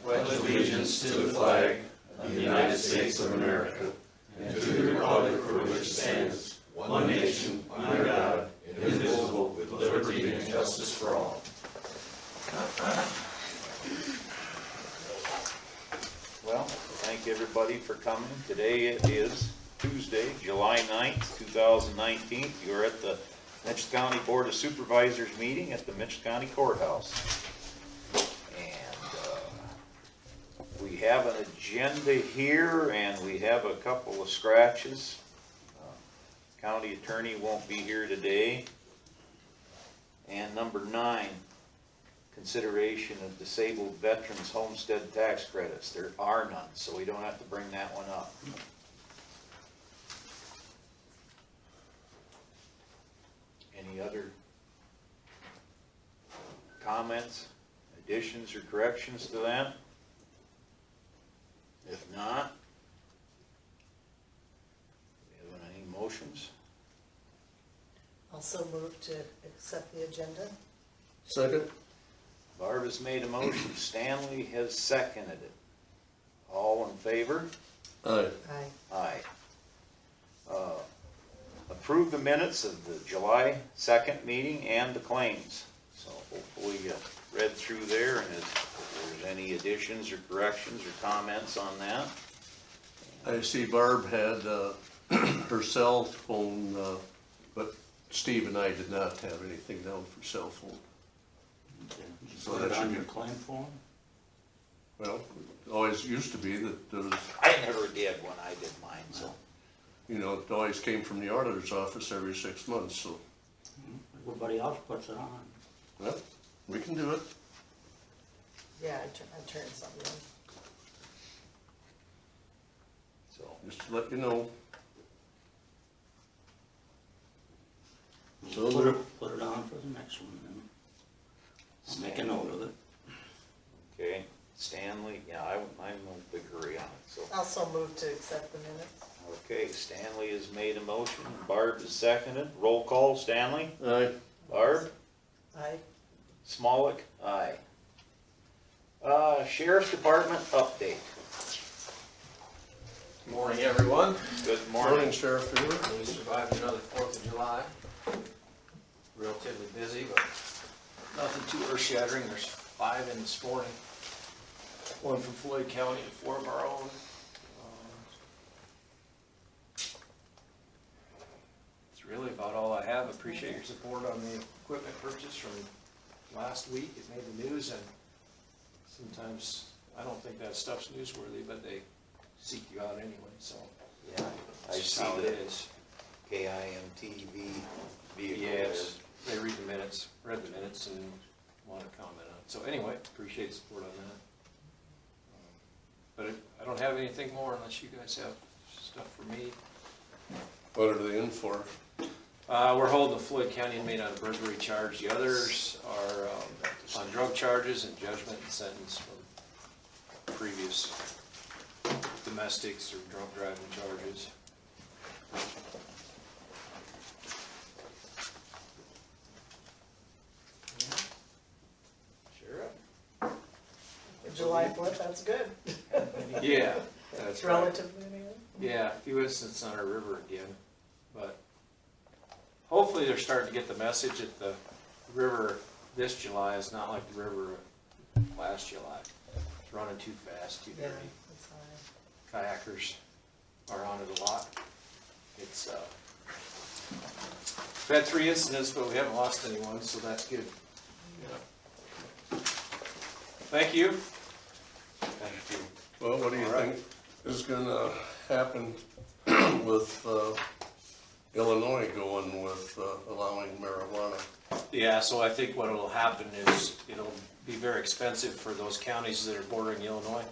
pledge allegiance to the flag of the United States of America and to the republic for which it stands, one nation, under God, indivisible, with liberty and justice for all. Well, thank everybody for coming. Today it is Tuesday, July 9th, 2019. You're at the Mitchell County Board of Supervisors meeting at the Mitchell County Courthouse. And we have an agenda here and we have a couple of scratches. County attorney won't be here today. And number 9, consideration of disabled veterans homestead tax credits. There are none, so we don't have to bring that one up. Any other comments, additions, or corrections to that? If not, do we have any motions? Also move to accept the agenda. Second. Barb has made a motion, Stanley has seconded it. All in favor? Aye. Aye. Aye. Approve the minutes of the July 2nd meeting and the claims. So hopefully you read through there, and if there's any additions or corrections or comments on that. I see Barb had her cell phone, but Steve and I did not have anything down for cell phone. So that should be a claim form? Well, it always used to be that there was, I never did when I did mine, so. you know, it always came from the auditor's office every 6 months, so, Everybody else puts it on. well, we can do it. Yeah, I turned something in. So, Just to let you know. So, Put it on for the next one, then. I'll make a note of it. okay, Stanley, yeah, I'm no big hurry on it, so. Also move to accept the minutes. Okay, Stanley has made a motion, Barb has seconded. Roll call, Stanley? aye. Barb? Aye. Smolik? Aye. Sheriff's Department update. Good morning, everyone. Good Morning, morning. Sheriff Freeman. We survived another 4th of July. Relatively busy, but nothing too earth-shattering. There's 5 in this morning. 1 from Floyd County and 4 of our own. It's really about all I have. Appreciate your support on the equipment purchase from last week. It made the news, and sometimes I don't think that stuff's newsworthy, but they seek you out anyway, so. Yeah, I That's see how it the is. KIMTV vehicle Yes, they read the minutes, read the minutes and want to comment on it. So anyway, appreciate the support on that. But I don't have anything more unless you guys have stuff for me. What are they in for? We're holding a Floyd County inmate on a burglary charge. The others are on drug charges and judgment and sentence from previous domestics or drunk driving charges. Sheriff? July 4th, that's good. Yeah, that's right. Relatively anyway. Yeah, a few incidents on our river again, but hopefully they're starting to get the message that the river this July is not like the river last July. It's running too fast, too Yeah, dirty. that's high. Kayakers are on it a lot. It's we've had 3 incidents, but we haven't lost anyone, so that's good. Yeah. Thank you. Thank you. Well, what do you All right. think is gonna happen with Illinois going with allowing marijuana? Yeah, so I think what will happen is it'll be very expensive for those counties that are bordering Illinois.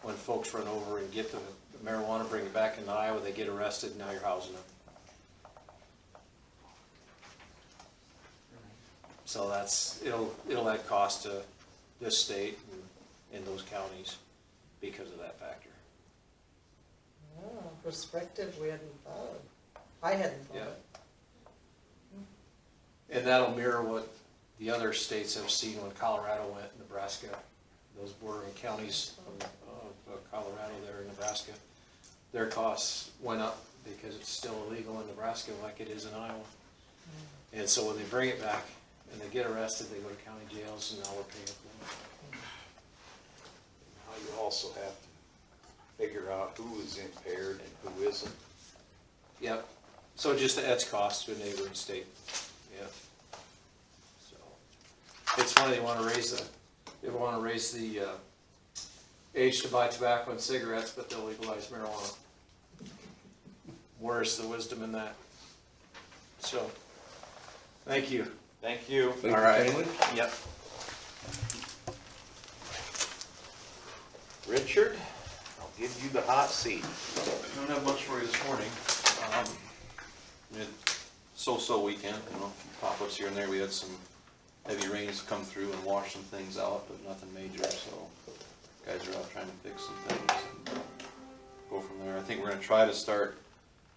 When folks run over and get the marijuana, bring it back into Iowa, they get arrested, and now you're housing them. So it'll add cost to this state and those counties because of that factor. Oh, perspective we hadn't thought of. I hadn't thought Yeah. of. And that'll mirror what the other states have seen when Colorado went, Nebraska. those bordering counties of Colorado there in Nebraska, their costs went up because it's still illegal in Nebraska like it is in Iowa. And so when they bring it back and they get arrested, they go to county jails, and now we're paying for them. Now you also have to figure out who is impaired and who isn't. Yep, so it just adds cost to a neighboring state, yeah. So, it's funny, they wanna raise the age to buy tobacco and cigarettes, but they'll legalize marijuana. Where's the wisdom in that? So, thank you. Thank you. Thank you, All right. Stanley. Yep. Richard, I'll give you the hot seat. I don't have much for you this morning. We had so-so weekend, you know, pop-ups here and there. We had some heavy rains come through and wash some things out, but nothing major, so guys are out trying to fix some things and go from there. I think we're gonna try to start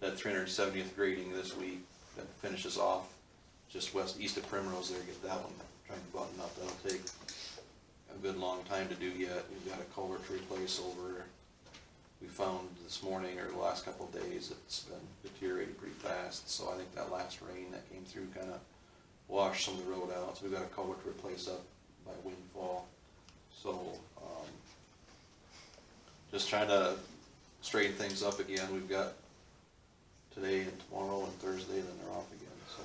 that 370th grading this week, that finishes off just east of Primrose there, get that one trying to button up. That'll take a good long time to do yet. We've got a culvert to replace over. We found this morning, or the last couple of days, it's been deteriorating pretty fast, so I think that last rain that came through kind of washed some of the road out, so we've got a culvert to replace up by windfall. So, just trying to straighten things up again. We've got today and tomorrow and Thursday, then they're off again, so.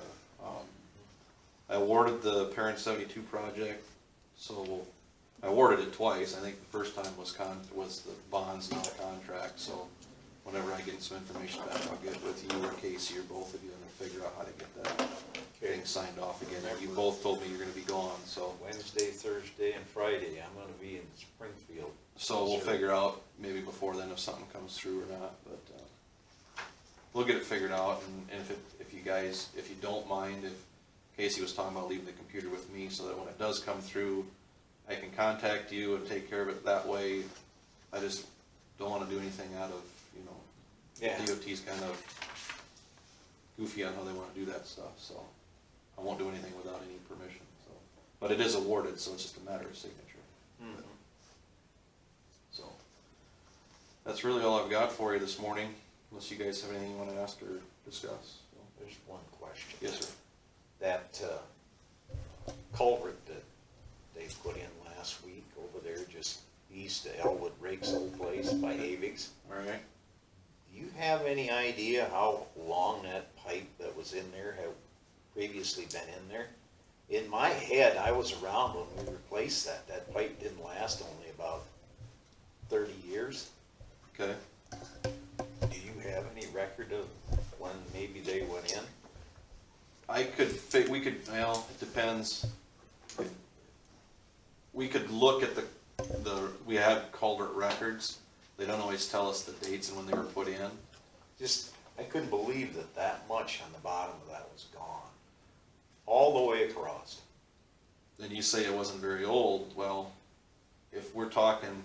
I awarded the Parent 72 project, so I awarded it twice. I think the first time was the bonds, not a contract, so whenever I get some information back, I'll get with you or Casey or both of you and we'll figure out how to get that thing signed off again. You both told me you're gonna be gone, so. Wednesday, Thursday, and Friday, I'm gonna be in Springfield. So we'll figure out maybe before then if something comes through or not, but, we'll get it figured out, and if you guys, if you don't mind, if Casey was talking about leaving the computer with me so that when it does come through, I can contact you and take care of it that way. I just don't wanna do anything out of, you know, Yeah. DOT's kind of goofy on how they wanna do that stuff, so I won't do anything without any permission, so. But it is awarded, so it's just a matter of signature. Mhm. So, that's really all I've got for you this morning, unless you guys have anything you wanna ask or discuss. So. There's one question. Yes, sir. That culvert that they put in last week over there just east of Elwood Rake's old place by Avig's. All right. Do you have any idea how long that pipe that was in there had previously been in there? In my head, I was around when we replaced that. That pipe didn't last only about 30 years. Okay. Do you have any record of when maybe they went in? Well, it depends. We could look at we have culvert records. They don't always tell us the dates and when they were put in. Just, I couldn't believe that that much on the bottom of that was gone. All the way across. Then you say it wasn't very old. Well, if we're talking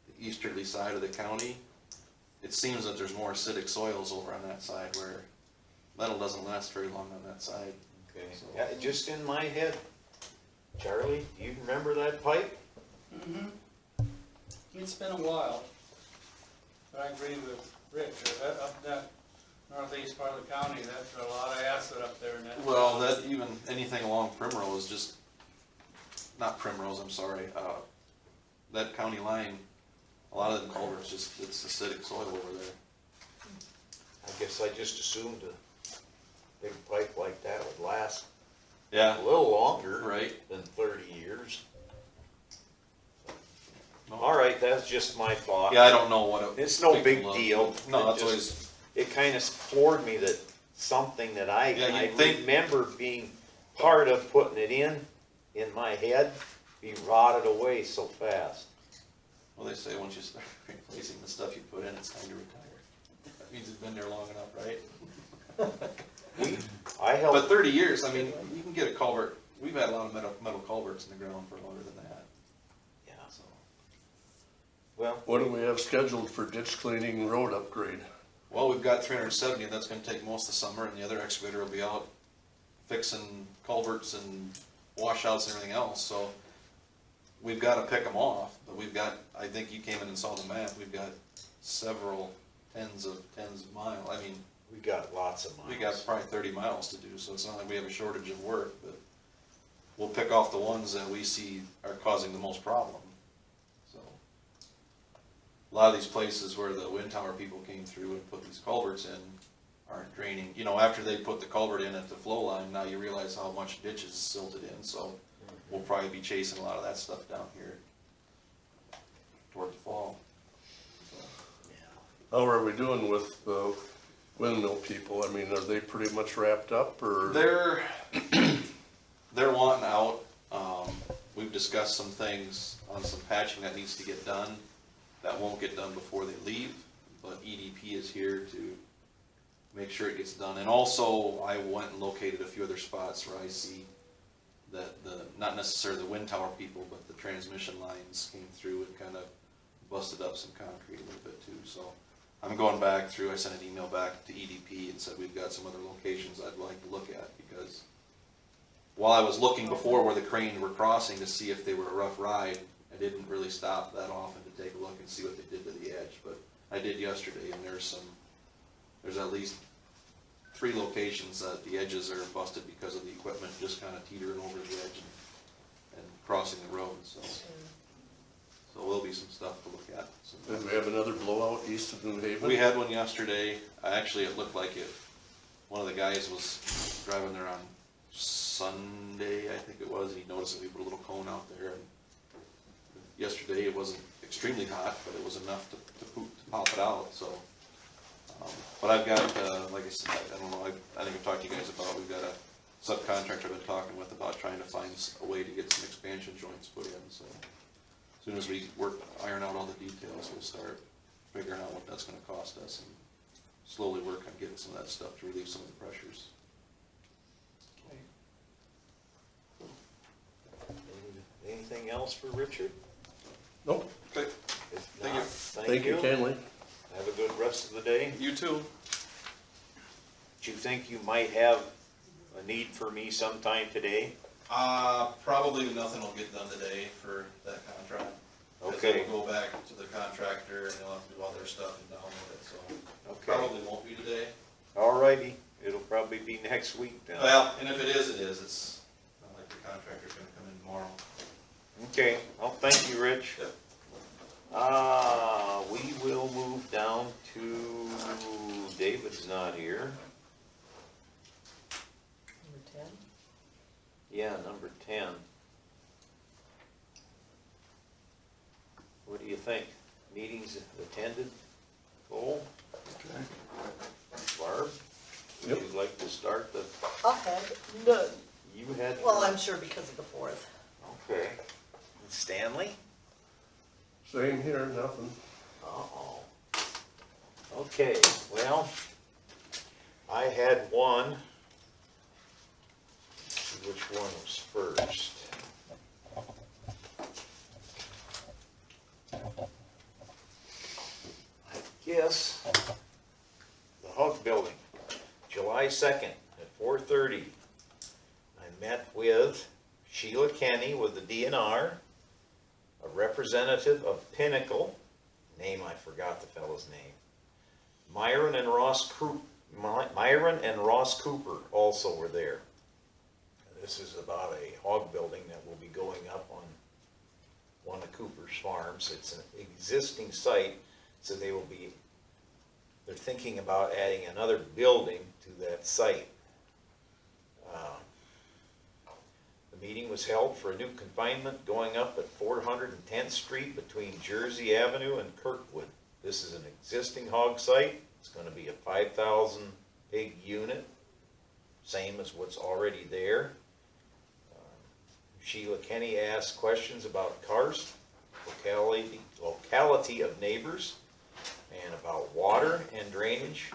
the easterly side of the county, it seems that there's more acidic soils over on that side where metal doesn't last very long on that side. Okay. So- Yeah, just in my head. Charlie, do you remember that pipe? It's been a while, but I agree with Rich, up that northeast part of the county, that's a lot of acid up there in that. Well, that even anything along Primrose, just not Primrose. I'm sorry. That county line, a lot of the culverts just it's acidic soil over there. I guess I just assumed a big pipe like that would last Yeah. a little longer Right. than 30 years. No. All right, that's just my thought. Yeah, I don't know what It's no big look. deal. No, It that's just- always It kind of floored me that something that I you'd think- remember being part of putting it in my head, be rotted away so fast. well. They say once you start replacing the stuff you put in, it's time to retire. That means it's been there long enough, right? I helped. But 30 years. I mean, you can get a culvert. We've had a lot of metal culverts in the ground for longer than that. Yeah. So. Well, What do we have scheduled for ditch cleaning road upgrade? Well, we've got 370, and that's gonna take most of the summer, and the other excavator will be out fixing culverts and washouts and everything else, so we've gotta pick them off, but we've got, I think you came in and saw the map, we've got several tens of miles, I mean, We got lots of miles. we got probably 30 miles to do, so it's not like we have a shortage of work, but we'll pick off the ones that we see are causing the most problem, so. A lot of these places where the wind tower people came through and put these culverts in aren't draining, you know, after they put the culvert in at the flow line, now you realize how much ditch is silted in, so we'll probably be chasing a lot of that stuff down here toward the fall. How are we doing with the windmill people? I mean, are they pretty much wrapped up, or? They're, they're wanting out. We've discussed some things on some patching that needs to get done. That won't get done before they leave, but EDP is here to make sure it gets done. And also, I went and located a few other spots where I see that not necessarily the wind tower people, but the transmission lines came through and kind of busted up some concrete a little bit too. So I'm going back through, I sent an email back to EDP and said we've got some other locations I'd like to look at, because while I was looking before where the cranes were crossing to see if they were a rough ride, I didn't really stop that often to take a look and see what they did to the edge, but I did yesterday, and there's at least 3 locations that the edges are busted because of the equipment just kind of teetering over the edge and crossing the road, so there'll be some stuff to look at. Did we have another blowout east of New Haven? We had one yesterday. Actually, it looked like it. One of the guys was driving there on Sunday, I think it was, and he noticed that we put a little cone out there. And yesterday, it wasn't extremely hot, but it was enough to pop it out. So, but I've got, like I said, I don't know. I think I've talked to you guys about. We've got a subcontractor I've been talking with about trying to find a way to get some expansion joints put in. So. As soon as we iron out all the details, we'll start figuring out what that's gonna cost us and slowly work on getting some of that stuff to relieve some of the pressures. Anything else for Richard? Nope. Okay. If Thank not, you. Thank you, Kenley. Have a good rest of the day. You too. Do you think you might have a need for me sometime today? Probably nothing will get done today for that contract. Okay. We'll go back to the contractor and they'll have to do all their stuff and download it, so Okay. probably won't be today. Alrighty, it'll probably be next week then. Well, and if it is, it is. It's not like the contractor's gonna come in tomorrow. Okay, well, thank you, Rich. Yep. We will move down to, David's not here. Number 10? Yeah, number 10. What do you think? Meetings attended? Cole? Okay. Barb? Would Yep. you like to start the, I had none. you had? Well, I'm sure because of the 4th. Okay. Stanley? Same here, nothing. Uh-oh. Okay, well, I had one. Let's see which one was first. I guess the Hug Building, July 2nd at 4:30. I met with Sheila Kenny with the DNR, a representative of Pinnacle, name I forgot the fellow's name, Myron and Ross Cooper also were there. This is about a hog building that will be going up on one of Cooper's farms. It's an existing site, so they're thinking about adding another building to that site. The meeting was held for a new confinement going up at 410th Street between Jersey Avenue and Kirkwood. This is an existing hog site. It's going to be a 5,000 pig unit, same as what's already there. Sheila Kenny asked questions about karst, locality of neighbors, and about water and drainage.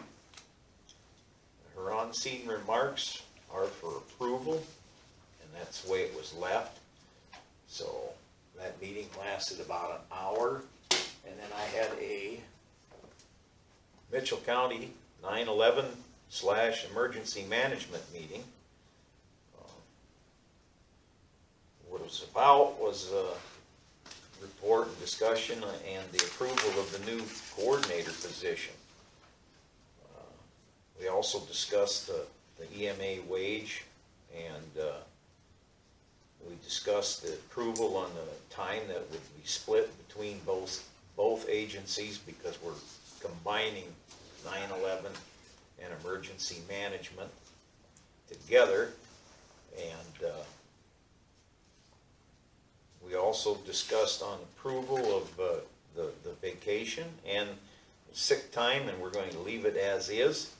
Her on-scene remarks are for approval, and that's the way it was left. So that meeting lasted about an hour, and then I had a Mitchell County 9/11/emergency management meeting. What it was about was report and discussion and the approval of the new coordinator position. We also discussed the EMA wage, and we discussed the approval on the time that would be split between both agencies, because we're combining 9/11 and emergency management together. And we also discussed on approval of the vacation and sick time, and we're going to leave it as is.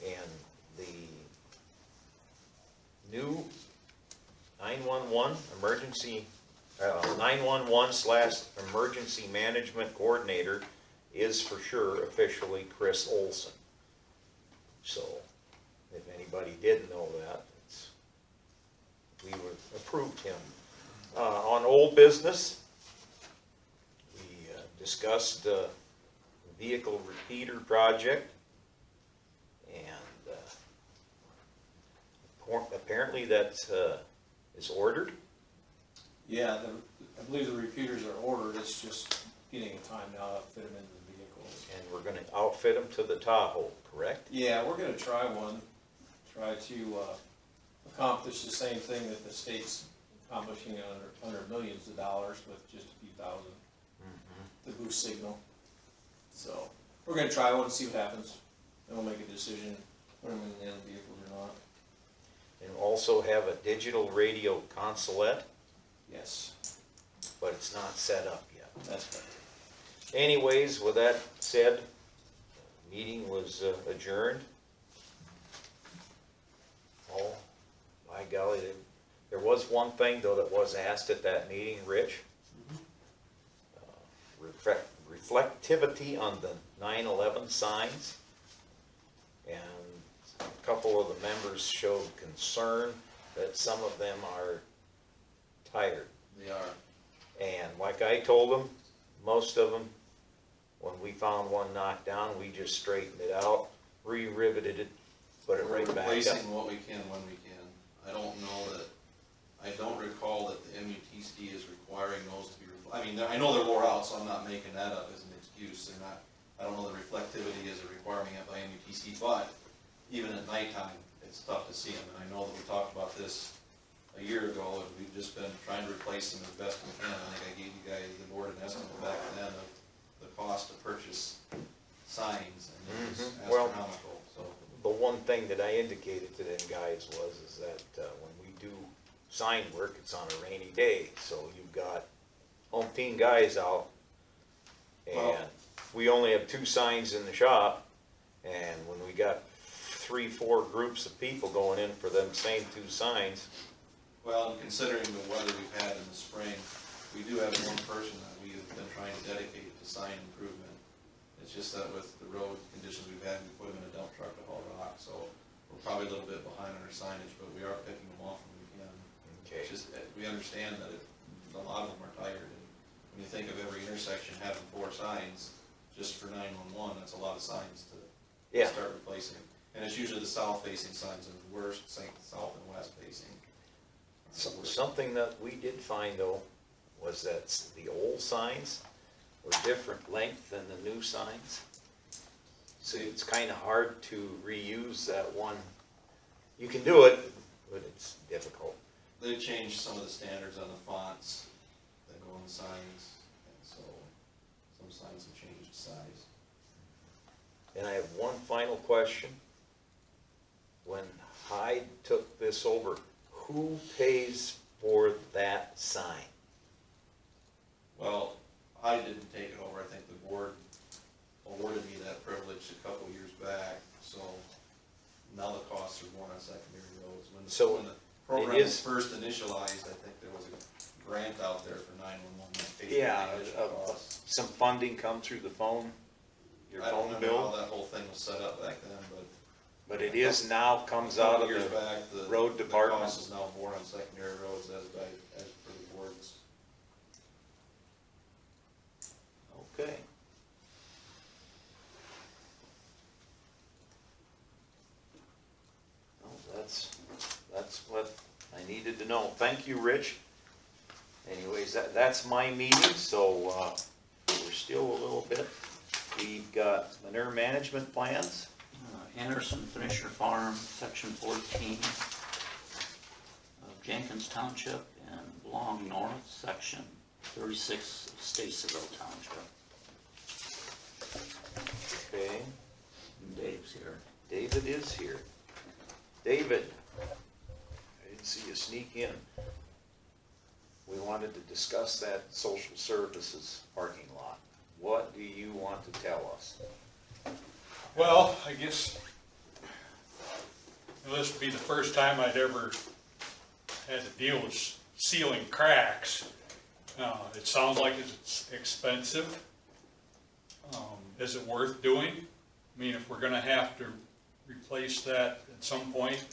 And the new 911 emergency 911/emergency management coordinator is for sure officially Chris Olson. So if anybody didn't know that, we approved him. On old business, we discussed the vehicle repeater project, and apparently that is ordered. Yeah, I believe the repeaters are ordered, it's just getting a time now to fit them into the vehicles. And we're gonna outfit them to the Tahoe, correct? Yeah, we're gonna try to accomplish the same thing that the state's accomplishing under millions of dollars with just a few thousand. The boost signal. So, we're gonna try one and see what happens, and we'll make a decision, put them in the end vehicles or not. And also have a digital radio consulate, Yes, but it's not set up yet. that's right. Anyways, with that said, meeting was adjourned. Oh, my golly, there was one thing though that was asked at that meeting, Rich. Reflectivity on the 9/11 signs. And a couple of the members showed concern that some of them are tired. They are. And like I told them, most of them, when we found one knocked down, we just straightened it out, re-riveted it, put it We're right back up. replacing what we can when we can. I don't recall that the MUTC is requiring those to be, I mean, I know they're wore out, so I'm not making that up as an excuse. They're not, I don't know that reflectivity is a requirement by MUTC, but even at nighttime, it's tough to see them. And I know that we talked about this a year ago, and we've just been trying to replace them as best we can. I think I gave you guys, the board, an estimate back then of the cost to purchase signs, and it was Well, astronomical, so. The one thing that I indicated to them guys is that when we do sign work, it's on a rainy day, so you've got umpteen guys out, and Well- we only have 2 signs in the shop, and when we got 3-4 groups of people going in for them same 2 signs. Well, and considering the weather we've had in the spring, we do have one person that we have been trying to dedicate to sign improvement. It's just that with the road conditions we've had, we put them in a dump truck to haul rock, so we're probably a little bit behind on our signage, but we are picking them off when we can. Okay. It's just, we understand that a lot of them are tired, and when you think of every intersection having 4 signs, just for 911, that's a lot of signs to Yeah. start replacing. And it's usually the south-facing signs are the worst, south and west-facing. Something that we did find though was that the old signs were different length than the new signs. So it's kind of hard to reuse that one. You can do it, but it's difficult. They've changed some of the standards on the fonts that go on the signs, and so some signs have changed size. And I have one final question. When Hyde took this over, who pays for that sign? Well, I didn't take it over, I think the board awarded me that privilege a couple years back, so now the costs are borne on secondary roads. So When the program it was is- first initialized, I think there was a grant out there for 911 that paid Yeah, the initial costs. some funding come through the phone, your I don't phone remember how bill, that whole thing was set up back then, but but it is now comes a out couple of years the back, the road department. The cost is now borne on secondary roads as per the board's. Okay. Well, that's what I needed to know. Thank you, Rich. Anyways, anyways, that's my meeting, so, we're still a little bit. We've got manure management plans. Anderson Finisher Farm, section 14 of Jenkins Township, and Long North, section 36 of Stacyville Township. Okay, And Dave's here. David is here. David, I didn't see you sneak in. We wanted to discuss that social services parking lot. What do you want to tell us? Well, I guess this would be the first time I'd ever had to deal with sealing cracks. It sounds like it's expensive. Is it worth doing? I mean, if we're gonna have to replace that at some point.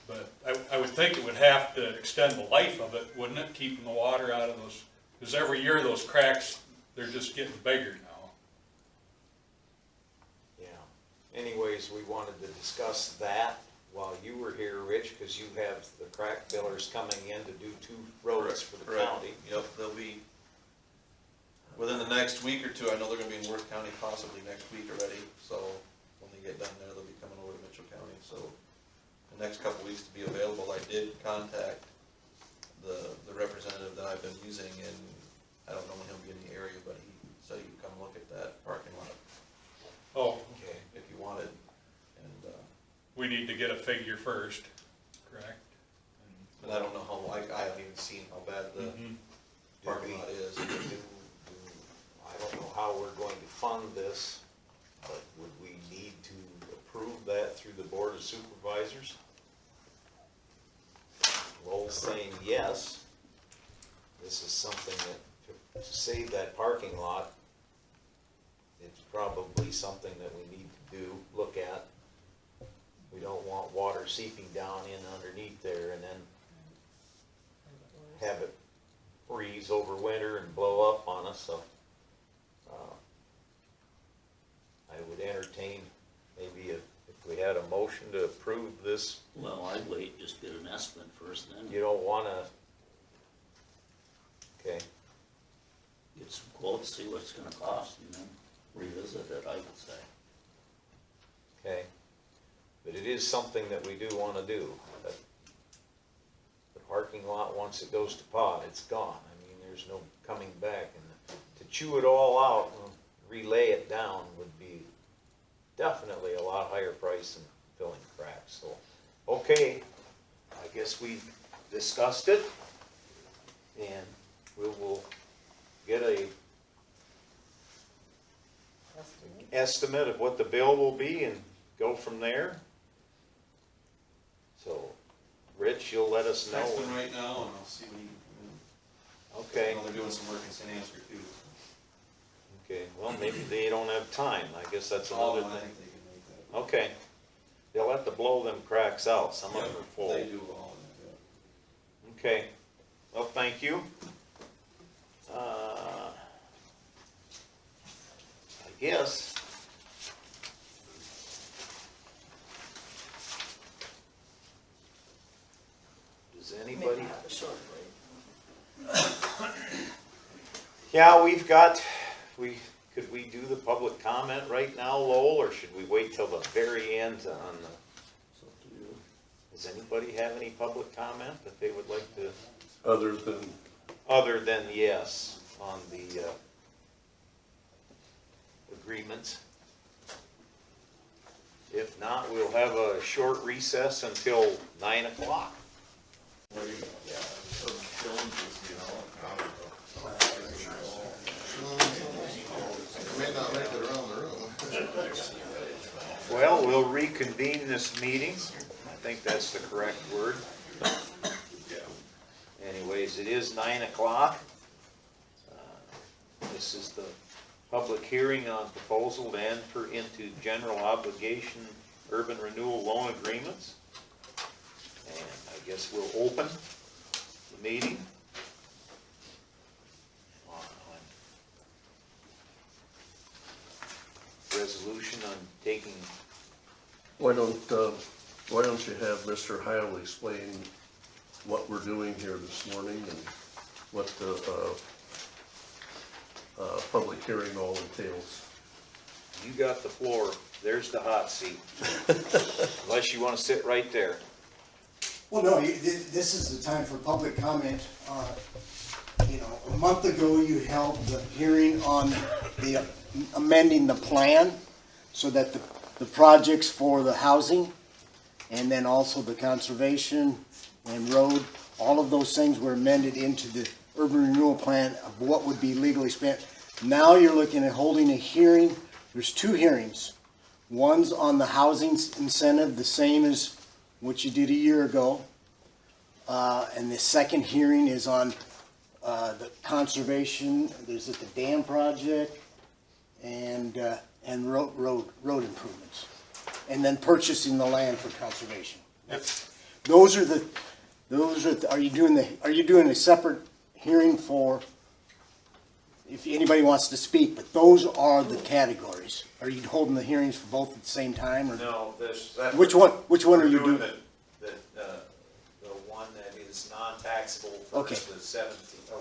But I would think it would have to extend the life of it, wouldn't it? Keeping the water out of those, because every year those cracks, they're just getting bigger now. Yeah. Anyways, we wanted to discuss that while you were here, Rich, because you have the crack fillers coming in to do 2 roads for the Correct. county. Yep, they'll be, within the next week or two, I know they're gonna be in Worth County possibly next week already, so when they get done there, they'll be coming over to Mitchell County, so the next couple weeks to be available. I did contact the representative that I've been using, and I don't know when he'll be in the area, but he said he could come look at that parking lot Oh, Okay. if you wanted, and, we need to get a figure first, correct? and I don't know how, I haven't even seen how bad the parking lot is. I don't know how we're going to fund this, but would we need to approve that through the Board of Supervisors? Lowell's saying yes. This is something that, to save that parking lot, it's probably something that we need to do, look at. We don't want water seeping down in underneath there and then have it freeze over winter and blow up on us, so I would entertain maybe if we had a motion to approve this. Well, I'd wait, just get an estimate first, then You don't wanna, okay, get some quotes, see what it's gonna cost, and then revisit it, I would say. okay. But it is something that we do wanna do. The parking lot, once it goes to pot, it's gone. I mean, there's no coming back. And to chew it all out and relay it down would be definitely a lot higher price than filling cracks. So, okay, I guess we discussed it, and we will get a estimate of what the bill will be and go from there. So, Rich, you'll let us know. Text him right now, and I'll see what he can. Okay. I know they're doing some work in St. Ansgar too. Okay, well, maybe they don't have time. I guess that's Oh, another I thing. think they can make that. Okay. They'll have to blow them cracks out. Some of Yep, them are full. they do all of that, Okay, well, thank you. I guess. Does anybody? Maybe have a short break. Yeah, we've got, could we do the public comment right now, Lowell, or should we wait till the very end on the? So to you. Does anybody have any public comment that they would like to, Other than, yes, on the agreements? If not, we'll have a short recess until 9 o'clock. May not make it around the room. Well, we'll reconvene this meeting. I think that's the correct word. Anyways, it is 9 o'clock. This is the public hearing on proposal to enter into general obligation urban renewal loan agreements. And I guess we'll open the meeting. Resolution on taking, why don't you have Mr. Heil explain what we're doing here this morning and what the public hearing all entails. You got the floor. There's the hot seat. Unless you want to sit right there. Well, no, this is the time for public comment. You know, a month ago, you held the hearing on the amending the plan so that the projects for the housing and then also the conservation and road, all of those things were amended into the urban renewal plan of what would be legally spent. Now you're looking at holding a hearing. There's two hearings. One's on the housing incentive, the same as what you did a year ago. And the second hearing is on the conservation, there's at the dam project and road improvements. And then purchasing the land for conservation. Are you doing a separate hearing for, if anybody wants to speak, but those are the categories. Are you holding the hearings for both at the same time, or? No, Which one are you doing? The one that is non-taxable Okay. first, the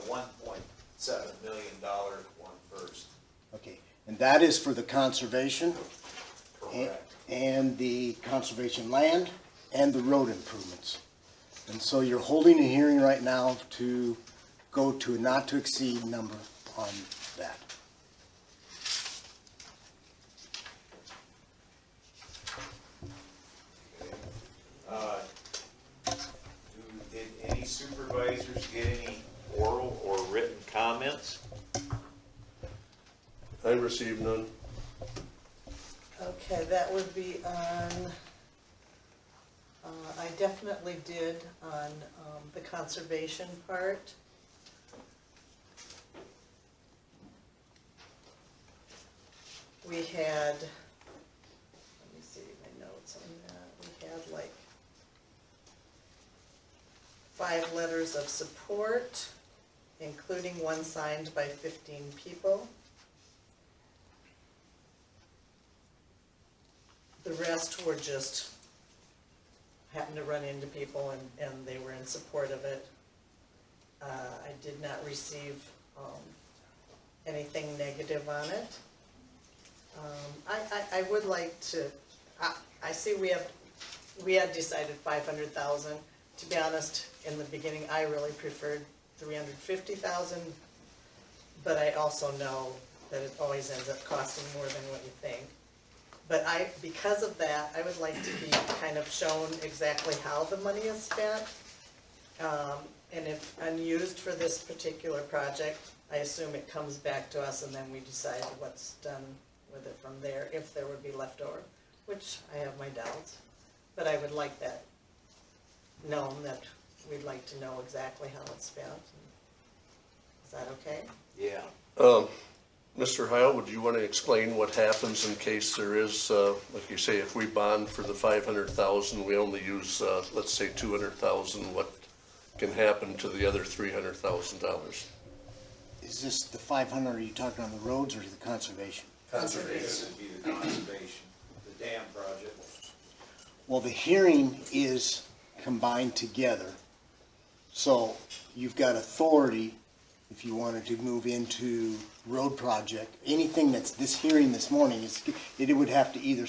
1.7 million one first. Okay, and that is for the conservation? Correct. And the conservation land and the road improvements. And so you're holding a hearing right now to go to a not to exceed number on that. Did any supervisors get any oral or written comments? I received none. Okay, that would be on, I definitely did on the conservation part. We had, let me see my notes on that, we had like 5 letters of support, including one signed by 15 people. The rest were just, happened to run into people and they were in support of it. I did not receive anything negative on it. I would like to, I see we had decided 500,000. To be honest, in the beginning, I really preferred 350,000, but I also know that it always ends up costing more than what you think. But because of that, I would like to be kind of shown exactly how the money is spent. And if unused for this particular project, I assume it comes back to us and then we decide what's done with it from there, if there would be leftover, which I have my doubts. But I would like that known, that we'd like to know exactly how it's spent. Is that okay? Yeah. Mr. Heil, would you want to explain what happens in case there is, like you say, if we bond for the 500,000, we only use, let's say 200,000, what can happen to the other $300,000? Is this the 500, are you talking on the roads or the conservation? This would be the conservation, the dam project. Well, the hearing is combined together. So you've got authority, if you wanted to move into road project, anything that's this hearing this morning, it would have to either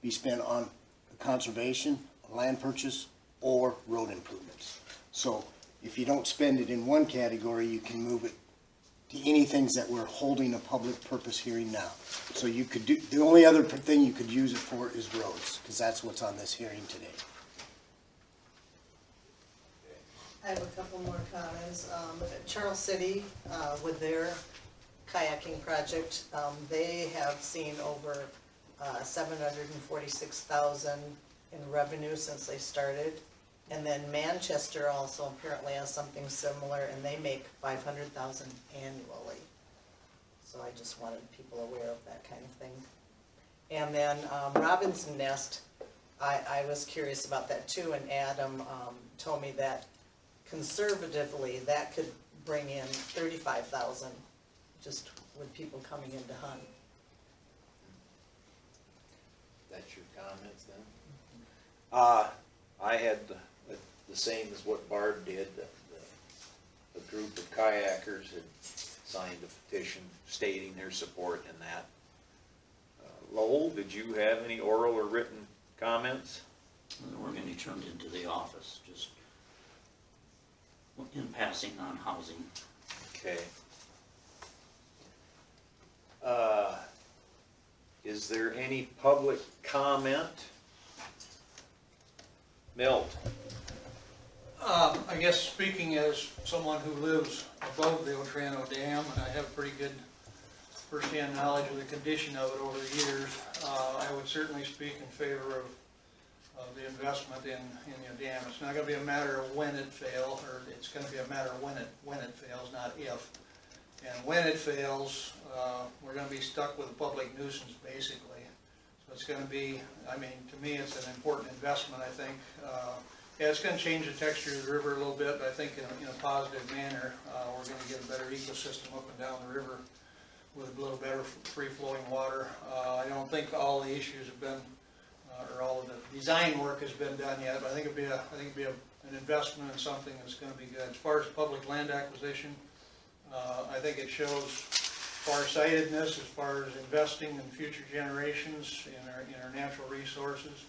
be spent on conservation, land purchase, or road improvements. So if you don't spend it in one category, you can move it to anything that we're holding a public purpose hearing now. So you could do, the only other thing you could use it for is roads, because that's what's on this hearing today. I have a couple more comments. Charles City, with their kayaking project, they have seen over 746,000 in revenue since they started. And then Manchester also apparently has something similar, and they make 500,000 annually. So I just wanted people aware of that kind of thing. And then Robinson Nest, I was curious about that too, and Adam told me that conservatively that could bring in 35,000 just with people coming in to hunt. That's your comments then? I had the same as what Barb did. The a group of kayakers had signed a petition stating their support in that. Lowell, did you have any oral or written comments? And we're gonna be turned into the office, just in passing on housing. Okay. Is there any public comment? Milt? I guess speaking as someone who lives above the Otranto Dam, and I have pretty good firsthand knowledge of the condition of it over the years, I would certainly speak in favor of the investment in the dam. It's not gonna be a matter of when it fails, or it's gonna be a matter of when it fails, not if. And when it fails, we're gonna be stuck with a public nuisance, basically. So it's gonna be, I mean, to me, it's an important investment, I think. Yeah, it's gonna change the texture of the river a little bit, but I think in a positive manner. We're gonna get a better ecosystem up and down the river with a little better free-flowing water. I don't think all the issues have been, or all of the design work has been done yet, but I think it'd be an investment in something that's gonna be good. As far as public land acquisition, I think it shows farsightedness as far as investing in future generations in our natural resources,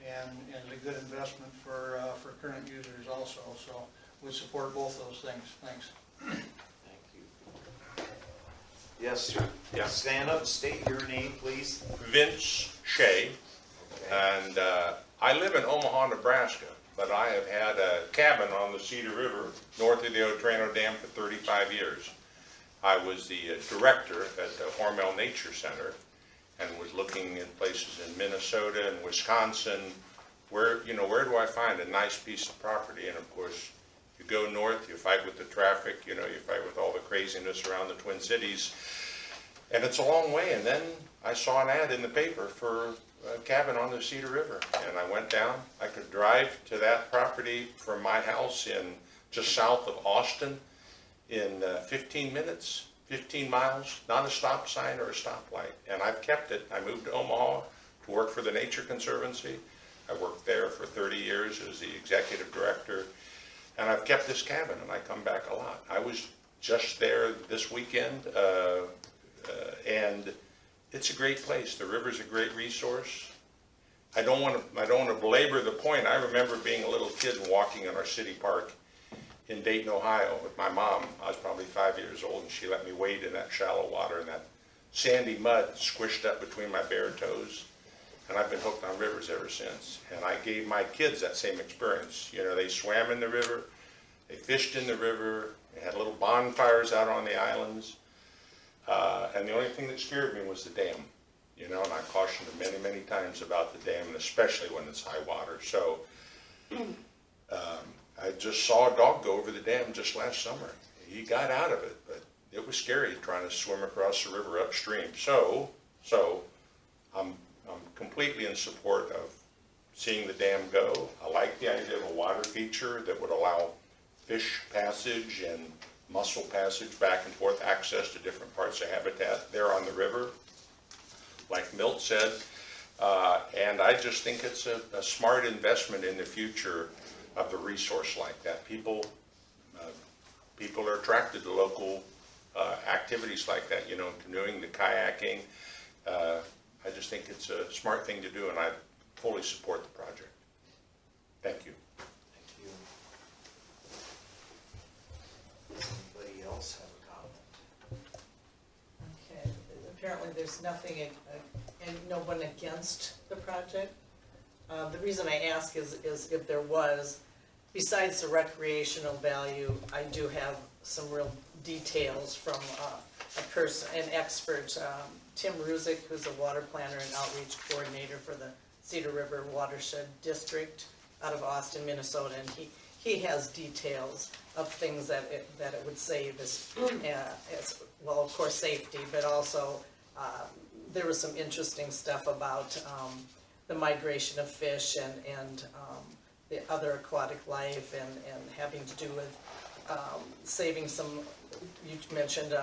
and is a good investment for current users also. So we support both those things. Thanks. Thank you. Yes, sir. Yeah. Stand up, state your name, please. Vince Shea, Okay. and I live in Omaha, Nebraska, but I have had a cabin on the Cedar River north of the Otranto Dam for 35 years. I was the director at the Hormel Nature Center and was looking in places in Minnesota and Wisconsin, where do I find a nice piece of property? And of course, you go north, you fight with the traffic, you fight with all the craziness around the Twin Cities, and it's a long way. And then I saw an ad in the paper for a cabin on the Cedar River, and I went down. I could drive to that property from my house in just south of Austin in 15 minutes, 15 miles, not a stop sign or a stoplight, and I've kept it. I moved to Omaha to work for the Nature Conservancy. I worked there for 30 years as the executive director, and I've kept this cabin, and I come back a lot. I was just there this weekend, and it's a great place. The river's a great resource. I don't want to belabor the point. I remember being a little kid and walking in our city park in Dayton, Ohio with my mom. I was probably 5 years old, and she let me wade in that shallow water and that sandy mud squished up between my bare toes. And I've been hooked on rivers ever since. And I gave my kids that same experience. They swam in the river, they fished in the river, they had little bonfires out on the islands. And the only thing that scared me was the dam. And I cautioned them many, many times about the dam, and especially when it's high water. So I just saw a dog go over the dam just last summer. He got out of it, but it was scary trying to swim across the river upstream. So I'm completely in support of seeing the dam go. I like the idea of a water feature that would allow fish passage and mussel passage back and forth, access to different parts of habitat there on the river, like Milt said. And I just think it's a smart investment in the future of a resource like that. People are attracted to local activities like that, canoeing, the kayaking. I just think it's a smart thing to do, and I fully support the project. Thank you. Thank you. Does anybody else have a comment? Okay, apparently there's nothing, and no one against the project. The reason I ask is if there was, besides the recreational value, I do have some real details from an expert, Tim Ruzick, who's a water planner and outreach coordinator for the Cedar River Watershed District out of Austin, Minnesota, and he has details of things that it would save as well, of course, safety, but also there was some interesting stuff about the migration of fish and the other aquatic life and having to do with saving some, you mentioned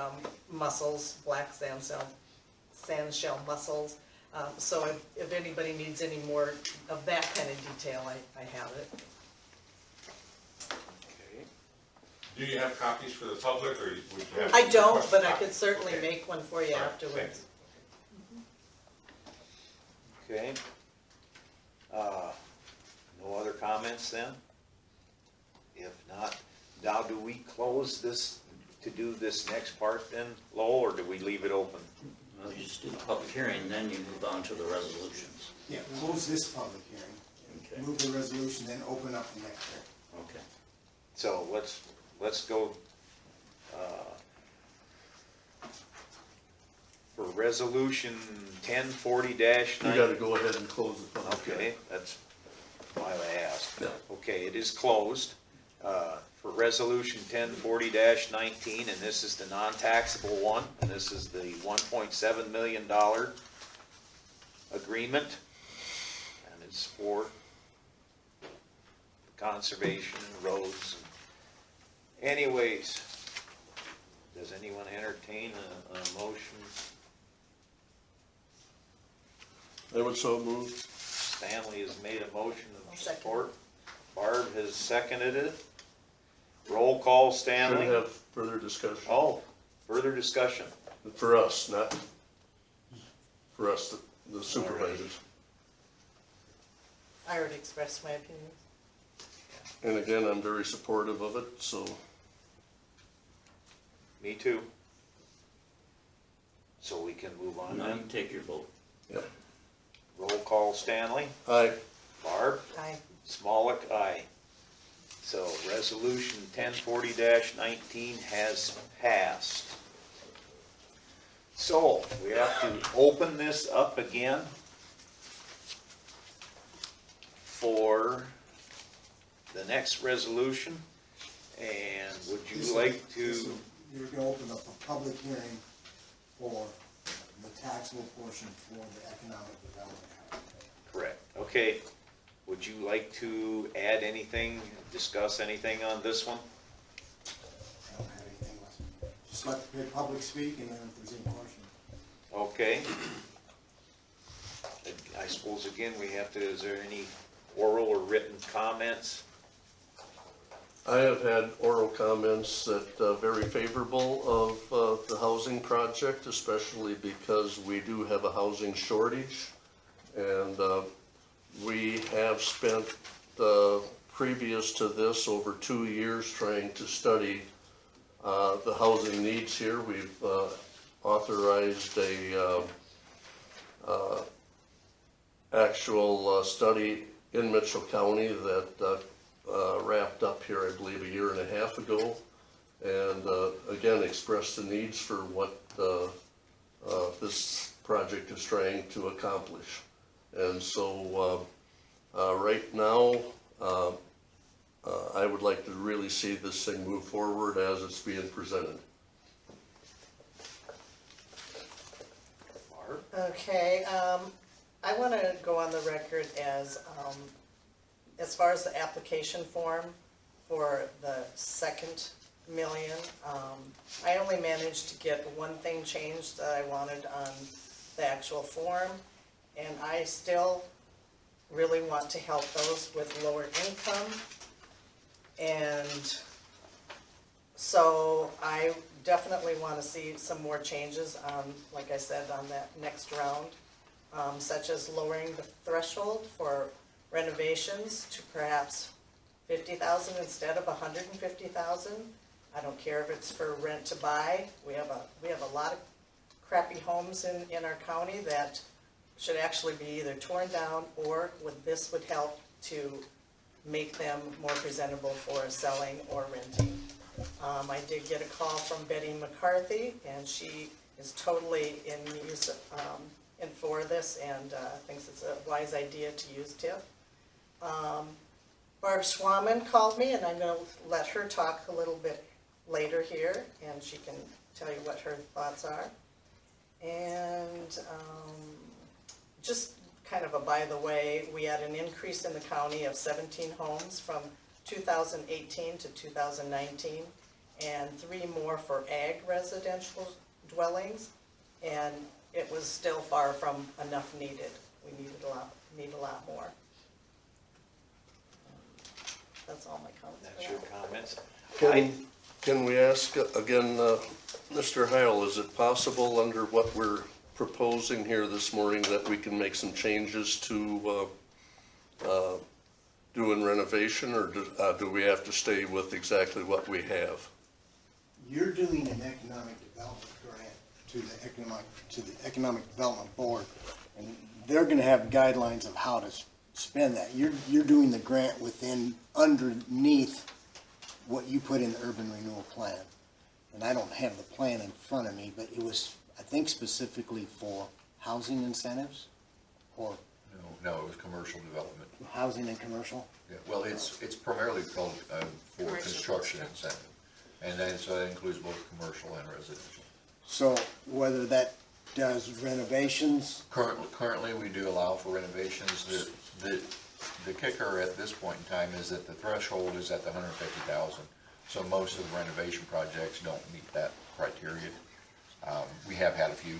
mussels, black sandshell mussels. So if anybody needs any more of that kind of detail, I have it. Okay. Do you have copies for the public, or would you have? I to don't, request but a I copy? could certainly Okay. make one for you All right, afterwards. Okay. No other comments then? If not, now do we close this, to do this next part then, Lowell, or do we leave it open? Well, you just do the public hearing, then you move on to the resolutions. Yeah, close this public hearing, Okay. move the resolution, then open up the next hearing. Okay. So let's go, for resolution 1040-19. You gotta go ahead and close the public hearing. Okay, that's why I asked. Yeah. Okay, it is closed, for resolution 1040-19, and this is the non-taxable one, and this is the $1.7 million agreement, and it's for conservation, roads. Anyways, does anyone entertain a motion? I would so move. Stanley has made a motion I'll of second. support. Barb has seconded it. Roll call, Should Stanley. have further discussion. Oh, further discussion. For us, not for us, the supervisors. I already expressed my opinion. And again, I'm very supportive of it, so Me too. So we can move on Now you then. can take your vote. yeah. Roll call, Stanley. Aye. Barb. Aye. Smollett, aye. So resolution 1040-19 has passed. So we have to open this up again for the next resolution. And would This you is- like this to, is- You're gonna open up a public hearing for the taxable portion for the economic development. correct, okay. Would you like to add anything, discuss anything on this one? I don't have anything less. Just let the public speak, and then if there's any questions. Okay. I suppose again, we have to, is there any oral or written comments? I have had oral comments that very favorable of the housing project, especially because we do have a housing shortage. And we have spent, previous to this, over 2 years trying to study the housing needs here. We've authorized a actual study in Mitchell County that wrapped up here, I believe, 1.5 years ago. And again, expressed the needs for what this project is trying to accomplish. And so right now, I would like to really see this thing move forward as it's being presented. Barb? Okay, I want to go on the record as far as the application form for the second million, I only managed to get one thing changed that I wanted on the actual form, and I still really want to help those with lower income. And so I definitely want to see some more changes on, like I said, on that next round, such as lowering the threshold for renovations to perhaps 50,000 instead of 150,000. I don't care if it's for rent to buy. We have a lot of crappy homes in our county that should actually be either torn down, or this would help to make them more presentable for selling or renting. I did get a call from Betty McCarthy, and she is totally in use, and for this, and thinks it's a wise idea to use TIF. Barb Schwaman called me, and I'm gonna let her talk a little bit later here, and she can tell you what her thoughts are. And just kind of a by the way, we had an increase in the county of 17 homes from 2018 to 2019, and 3 more for ag residential dwellings, and it was still far from enough needed. We need a lot more. That's all my comments. That's your comments. Can, Can we ask again, Mr. Heil, is it possible under what we're proposing here this morning that we can make some changes to doing renovation, or do we have to stay with exactly what we have? You're doing an economic development grant to the Economic Development Board, and they're gonna have guidelines of how to spend that. You're doing the grant underneath what you put in the urban renewal plan. And I don't have the plan in front of me, but it was, I think, specifically for housing incentives, or No, it was commercial development. housing and commercial. Yeah, well, it's primarily called for construction incentive. And then, so that includes both commercial and residential. So whether that does renovations, Currently, we do allow for renovations. The kicker at this point in time is that the threshold is at the 150,000. So most of the renovation projects don't meet that criteria. We have had a few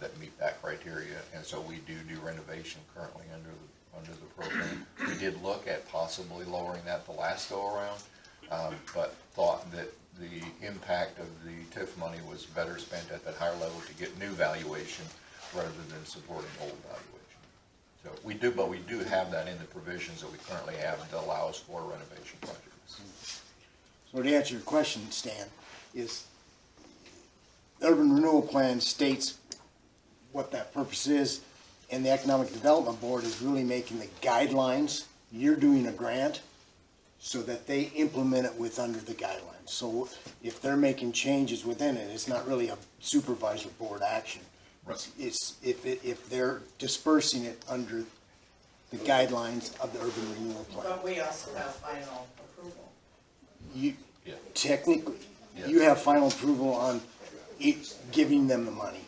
that meet that criteria, and so we do renovation currently under the program. We did look at possibly lowering that the last go around, but thought that the impact of the TIF money was better spent at that higher level to get new valuation rather than supporting old valuation. So we do have that in the provisions that we currently have that allows for renovation projects. so to answer your question, Stan, is the urban renewal plan states what that purpose is, and the Economic Development Board is really making the guidelines. You're doing a grant so that they implement it under the guidelines. So if they're making changes within it, it's not really a supervisor board action. Right. It's if they're dispersing it under the guidelines of the urban renewal plan. But we also have final approval. You, Yeah. technically, Yes. you have final approval on giving them the money.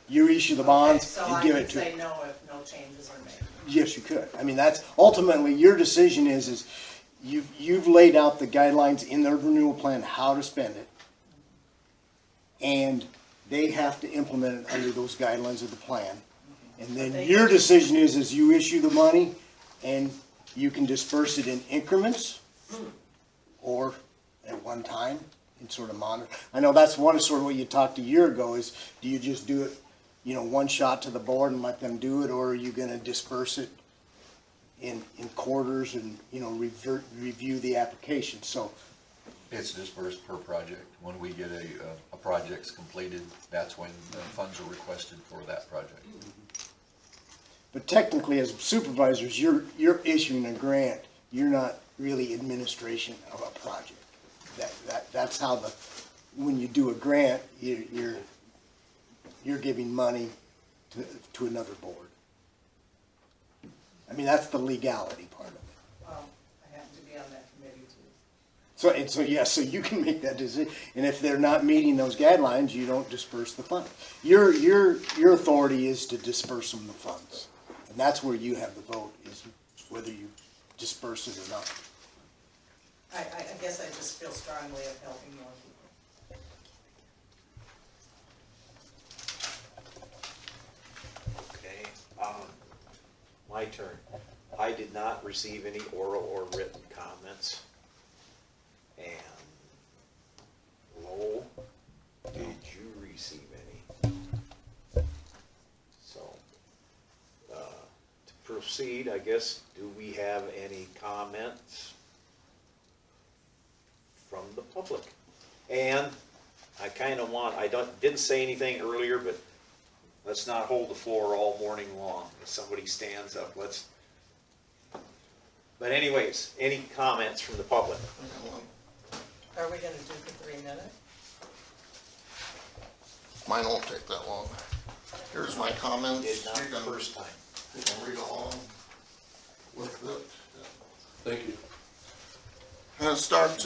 You issue the bonds, Okay, you give it So I to. can say no if no changes are made. Yes, you could. I mean, that's ultimately your decision is you've laid out the guidelines in the urban renewal plan, how to spend it. And they have to implement it under those guidelines of the plan. And then your decision is you issue the money and you can disperse it in increments or at one time and sort of monitor. I know that's one sort of what you talked a year ago is, do you just do it, one shot to the board and let them do it, or are you gonna disperse it in quarters and, review the application? So, It's dispersed per project. When we get a project's completed, that's when the funds are requested for that project. but technically as supervisors, you're issuing a grant. You're not really administration of a project. That's how when you do a grant, you're giving money to another board. I mean, that's the legality part of it. Well, I happen to be on that committee too. So you can make that decision, and if they're not meeting those guidelines, you don't disperse the fund. Your authority is to disperse them the funds, and that's where you have the vote, is whether you disperse it or not. I guess I just feel strongly of helping more people. Okay, my turn. I did not receive any oral or written comments. And Lowell, did you receive any? So, to proceed, I guess, do we have any comments from the public? And I kind of didn't say anything earlier, but let's not hold the floor all morning long. If somebody stands up, but anyways, any comments from the public? Are we gonna do for 3 minutes? Mine won't take that long. Here's my comments. Did not You the can- first time. You can read along with it. Thank you. I'm gonna start,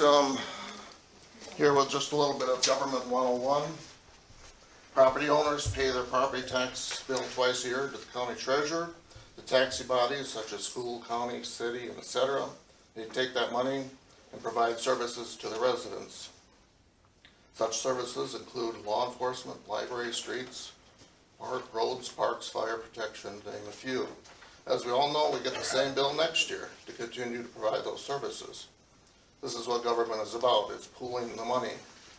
here with just a little bit of government 101. Property owners pay their property tax bill twice a year to the county treasurer. The taxi bodies such as school, county, city, and etc. They take that money and provide services to the residents. Such services include law enforcement, library, streets, roads, parks, fire protection, to name a few. As we all know, we get the same bill next year to continue to provide those services. This is what government is about. It's pooling the money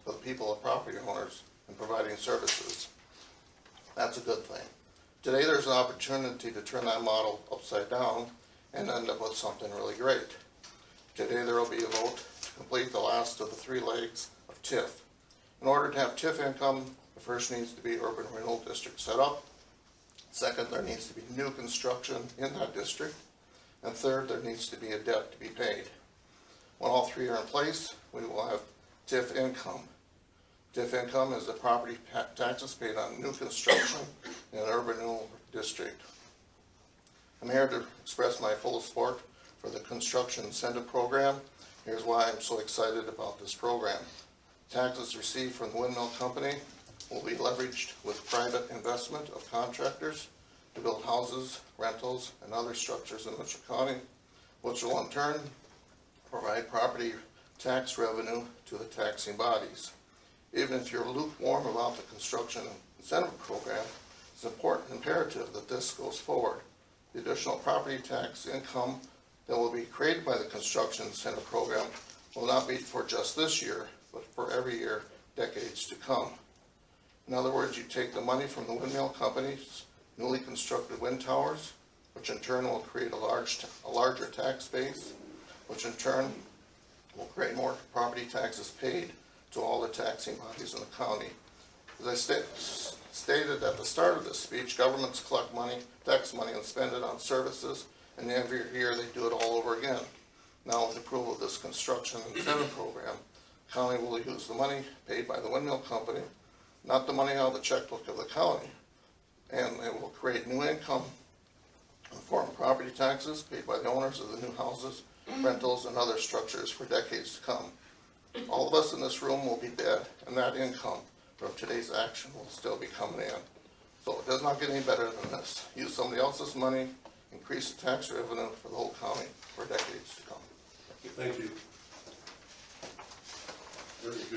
for the people of property owners and providing services. That's a good thing. Today, there's an opportunity to turn that model upside down and end up with something really great. Today, there will be a vote to complete the last of the 3 legs of TIF. In order to have TIF income, the first needs to be urban renewal district set up. Second, there needs to be new construction in that district. And third, there needs to be a debt to be paid. When all 3 are in place, we will have TIF income. TIF income is the property taxes paid on new construction in an urban renewal district. I'm here to express my full support for the construction incentive program. Here's why I'm so excited about this program. Taxes received from the windmill company will be leveraged with private investment of contractors to build houses, rentals, and other structures in Mitchell County, which will in turn provide property tax revenue to the taxing bodies. Even if you're lukewarm about the construction incentive program, it's imperative that this goes forward. The additional property tax income that will be created by the construction incentive program will not be for just this year, but for every year, decades to come. In other words, you take the money from the windmill companies, newly constructed wind towers, which in turn will create a larger tax base, which in turn will create more property taxes paid to all the taxing bodies in the county. As I stated at the start of this speech, governments collect money, tax money, and spend it on services, and every year they do it all over again. Now with approval of this construction incentive program, the county will use the money paid by the windmill company, not the money out of the checkbook of the county, and it will create new income in the form of property taxes paid by the owners of the new houses, rentals, and other structures for decades to come. All of us in this room will be dead, and that income from today's action will still be coming in. So it does not get any better than this. Use somebody else's money, increase the tax revenue for the whole county for decades to come. Thank you. Very good. Do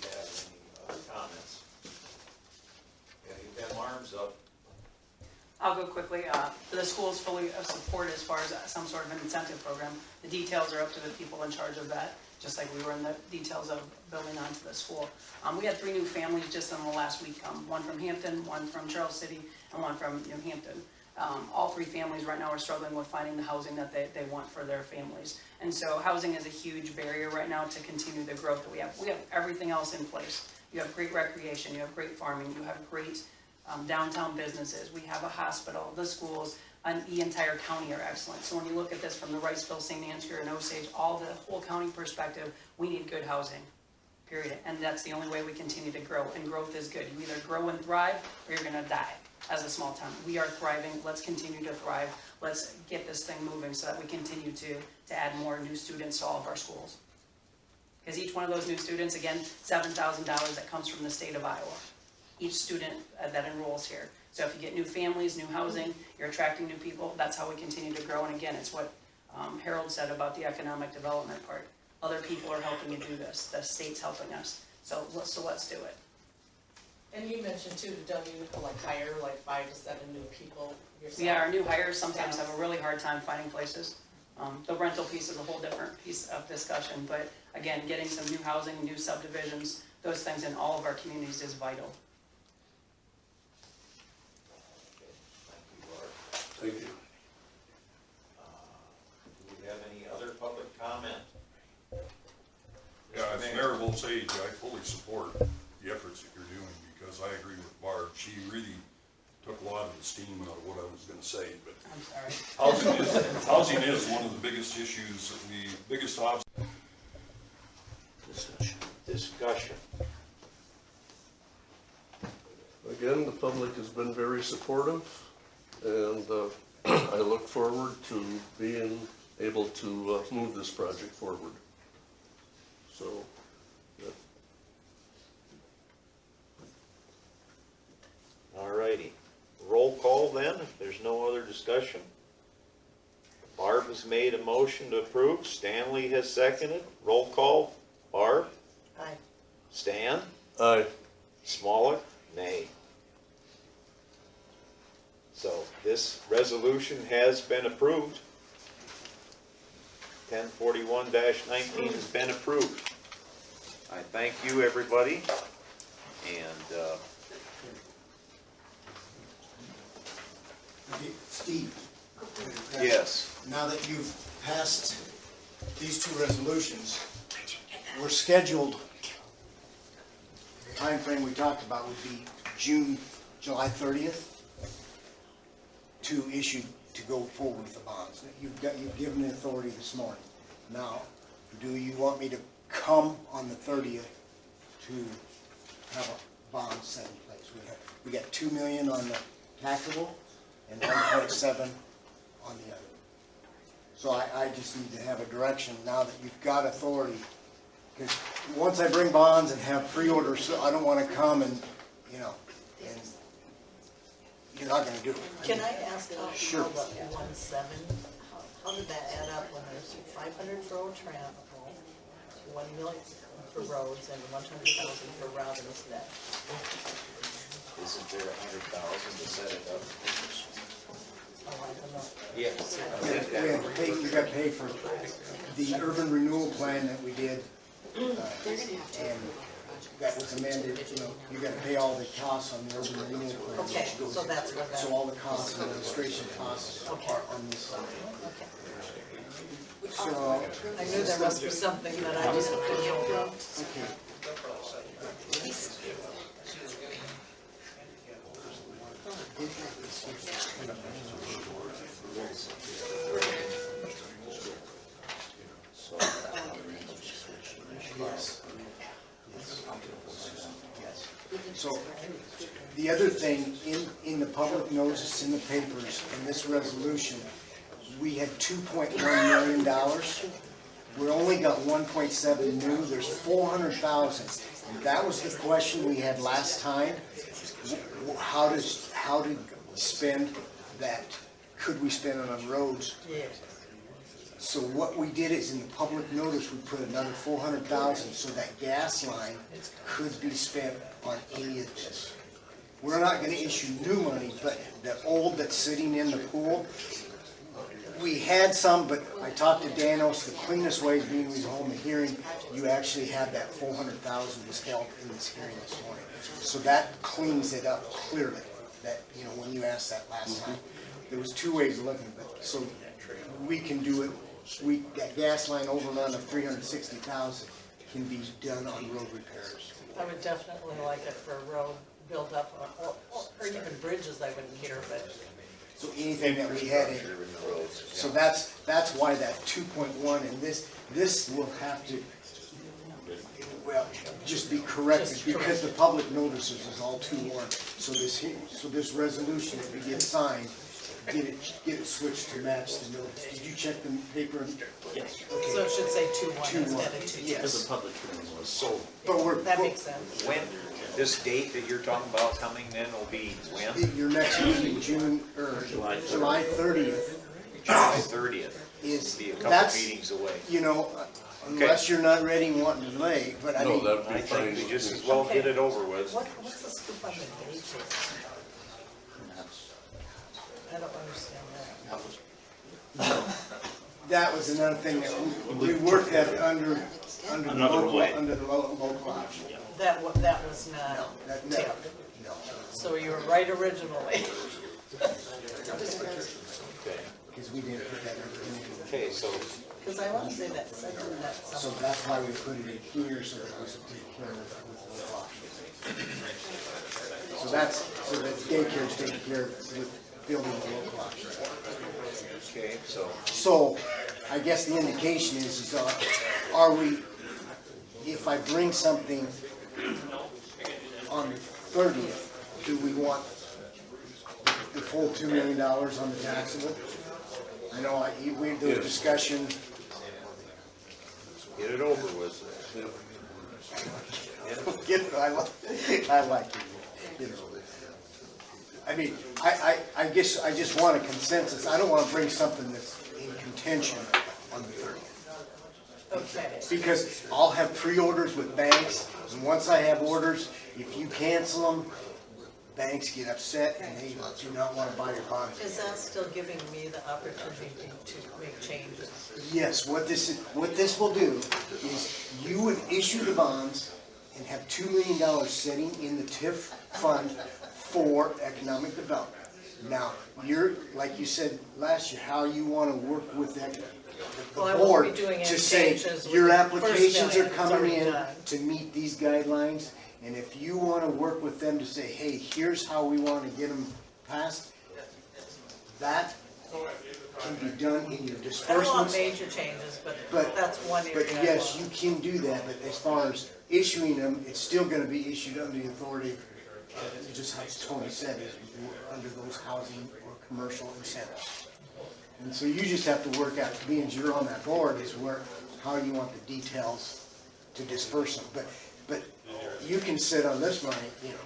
you have any other comments? Yeah, you've got arms up. I'll go quickly. The school is fully supported as far as some sort of an incentive program. The details are up to the people in charge of that, just like we were in the details of building onto the school. We had 3 new families just in the last week come, one from Hampton, one from Charles City, and one from New Hampton. All 3 families right now are struggling with finding the housing that they want for their families. And so housing is a huge barrier right now to continue the growth that we have. We have everything else in place. You have great recreation, you have great farming, you have great downtown businesses, we have a hospital, the schools, and the entire county are excellent. So when you look at this from the Riceville, St. Ansgar, and Osage, all the whole county perspective, we need good housing, period. And that's the only way we continue to grow, and growth is good. You either grow and thrive, or you're gonna die as a small town. We are thriving, let's continue to thrive, let's get this thing moving so that we continue to add more new students to all of our schools. Because each one of those new students, again, $7,000 that comes from the state of Iowa. Each student that enrolls here. So if you get new families, new housing, you're attracting new people, that's how we continue to grow. And again, it's what Harold said about the economic development part. Other people are helping you do this. The state's helping us. So let's do it. And you mentioned too, don't you hire 5 to 7 new people yourself? Yeah, our new hires sometimes have a really hard time finding places. The rental piece is a whole different piece of discussion, but again, getting some new housing, new subdivisions, those things in all of our communities is vital. Thank you. Do we have any other public comment? Yeah, as Mayor Volsage, I fully support the efforts that you're doing, because I agree with Barb. She really took a lot of the steam out of what I was gonna say, but I'm sorry. housing is one of the biggest issues biggest obstacles. Discussion. Again, the public has been very supportive, and I look forward to being able to move this project forward. So, All righty. Roll call then, if there's no other discussion. Barb has made a motion to approve. Stanley has seconded. Roll call. Barb? Aye. Stan? aye. Smollett? Nay. So this resolution has been approved. 1041-19 has been approved. I thank you, everybody, and, Steve, yes. now that you've passed these two resolutions, we're scheduled, the timeframe we talked about would be July 30th to issue, to go forward with the bonds. You've given the authority this morning. Now, do you want me to come on the 30th to have a bond set in place? We got 2 million on the taxable and 1.7 on the other. So I just need to have a direction now that you've got authority. Because once I bring bonds and have pre-orders, I don't want to come and, you know, and you're not going to do it. Can I ask how Sure. the 1.7, how did that add up when there's 500 for Otran, 1 million for roads and 100,000 for Robin's Neck? Isn't there 100,000 to set it up? Oh, I don't know. Yes. We got paid for the urban renewal plan that we did. And that was amended, you know, you gotta pay all the costs on the urban renewal plan. Okay, so that's what that. So all the costs, and administration costs are on this side. Okay. So, I knew there must be something that I just didn't know about. okay. So, the other thing, in the public notice, in the papers, in this resolution, we had $2.1 million. We only got 1.7 new, there's 400,000. And that was the question we had last time. How to spend that? Could we spend it on roads? Yeah. So what we did is in the public notice, we put another 400,000 so that gas line could be spent on any of this. We're not gonna issue new money, but the old that's sitting in the pool, we had some, but I talked to Danos, the cleanest way is being we hold the hearing, you actually had that 400,000 was held in this hearing this morning. So that cleans it up clearly, that, you know, when you asked that last time. There was two ways of looking at it, so we can do it, that gas line overrun of 360,000 can be done on road repairs. I would definitely like it for a road build up, or even bridges, I wouldn't care, but So anything that we had in, so that's why that 2.1 and this will have to, well, just be corrected because the public notices is all too warm. So this resolution that we get signed, get it switched to match the notice. Did you check the paper? Yes, so it should say 2-1 2-1. instead of 2. because the public hearing was So But That makes sense. when, this date that you're talking about coming then will be when? your next meeting, July 30th July 30th. is, Be a couple that's, meetings away. you know, unless you're not ready and wanting to delay, but I No, mean, that'd I be think we fine. just as well get it over with. What's the scoop on the gauge? I don't understand that. that was another thing that we worked at under the Another local, way. under the local option. That was not That TIF. never, no. So you were right originally. Because we didn't put that in. Okay, so Because I want to say that said in that So somewhere. that's why we put it in here, so it was taken care of with local option. So that daycare's taken care of with building the local option. okay, so So, I guess the indication is are we, if I bring something on the 30th, do we want the full $2 million on the taxable? I know there was discussion, get it over with. I like it. You know. I mean, I guess I just want a consensus. I don't want to bring something that's in contention on the 30th. Okay. Because I'll have pre-orders with banks, and once I have orders, if you cancel them, banks get upset and they do not wanna buy your bonds. Is that still giving me the opportunity to make changes? Yes, what this will do is you would issue the bonds and have $2 million sitting in the TIF fund for economic development. Now, like you said last year, how you wanna work with that, Well, I the won't be board doing any to say, changes with your the applications first are million, it's coming already in done. to meet these guidelines. And if you wanna work with them to say, hey, here's how we wanna get them passed, that can be done in your I don't want disbursements. major changes, but But- that's one area. But I yes, want. you can do that, but as far as issuing them, it's still gonna be issued under the authority, just as Tony said, is under those housing or commercial incentives. And so you just have to work out, being you're on that board, is how you want the details to disperse them. But you can sit on this money,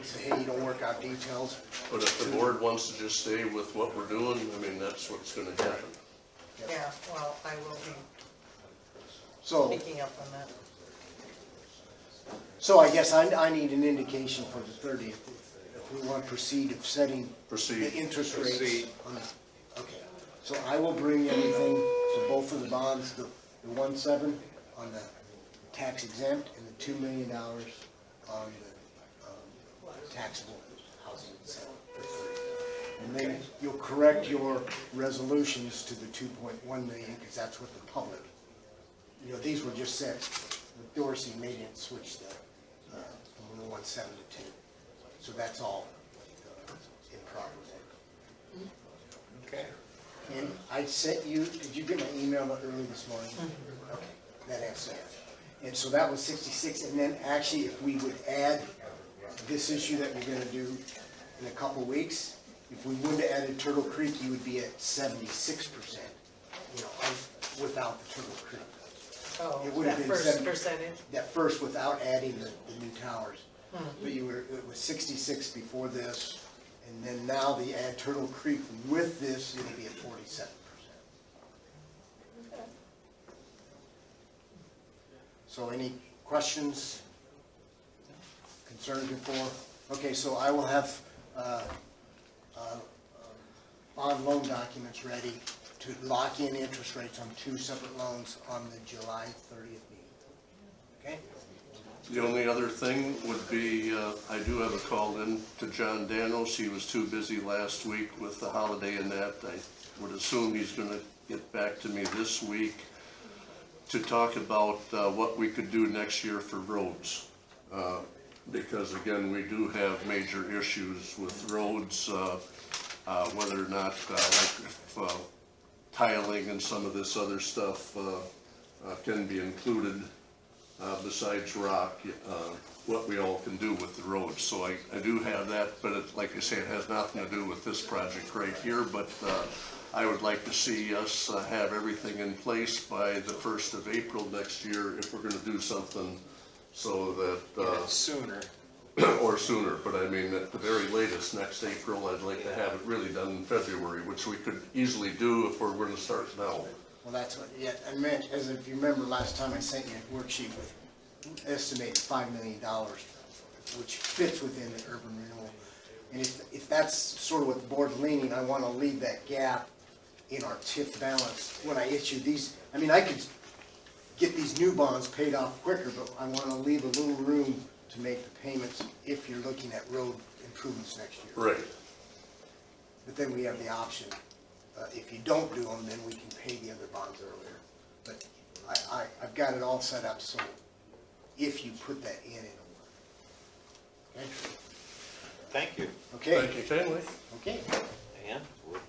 say, hey, you don't work out details. But if the board wants to just stay with what we're doing, I mean, that's what's gonna happen. Yeah, well, I will be So, picking up on that. so I guess I need an indication for the 30th, if we want to proceed of setting the Proceed. interest rates. Proceed. Okay, so I will bring everything for both of the bonds, the 1.7 on the tax exempt and the $2 million on the taxable housing incentive for 30. And then you'll correct your resolutions to the 2.1 million, because that's what the public, these were just set. Dorsey made it switch from the 1.7 to 2. So that's all in progress. Okay. And I sent you, did you get my email early this morning? Okay, that answers that. And so that was 66, and then actually if we would add this issue that we're gonna do in a couple weeks, if we wouldn't have added Turtle Creek, you would be at 76%, without the Turtle Creek. Oh, It would have that been first 70 percentage? That first without adding the new towers. But it was 66 before this, and then now the add Turtle Creek with this, it'll be at 47%. So any questions, concerns before? Okay, so I will have bond loan documents ready to lock in interest rates on 2 separate loans on the July 30th meeting. Okay? The only other thing would be, I do have a call in to John Danos. He was too busy last week with the holiday and that. I would assume he's gonna get back to me this week to talk about what we could do next year for roads. Because again, we do have major issues with roads, whether or not, like if tiling and some of this other stuff can be included. Besides rock, what we all can do with the roads. So I do have that, but like I say, it has nothing to do with this project right here, but I would like to see us have everything in place by the 1st of April next year if we're gonna do something so that, Sooner. or sooner, but I mean, at the very latest, next April, I'd like to have it really done in February, which we could easily do if we're gonna start now. Well, that's what, yeah, I meant, as if you remember last time I sent you a worksheet with estimated $5 million, which fits within the urban renewal. And if that's sort of what the board's leaning, I want to leave that gap in our TIF balance when I issue these. I mean, I could get these new bonds paid off quicker, but I want to leave a little room to make the payments if you're looking at road improvements next year. Right. But then we have the option, if you don't do them, then we can pay the other bonds earlier. But I've got it all set up so if you put that in, it'll work. Okay? Thank you. Okay, Thank you kindly. okay. And with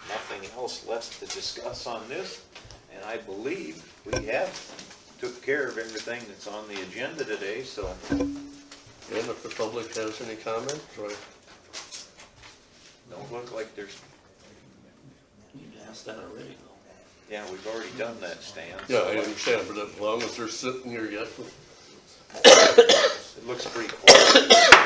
nothing else left to discuss on this, and I believe we have took care of everything that's on the agenda today, so. And if the public has any comment, or Don't look like there's, You asked that already, though. yeah, we've already done that, Stan. yeah, I understand, but as long as they're sitting here yet, It looks pretty quiet.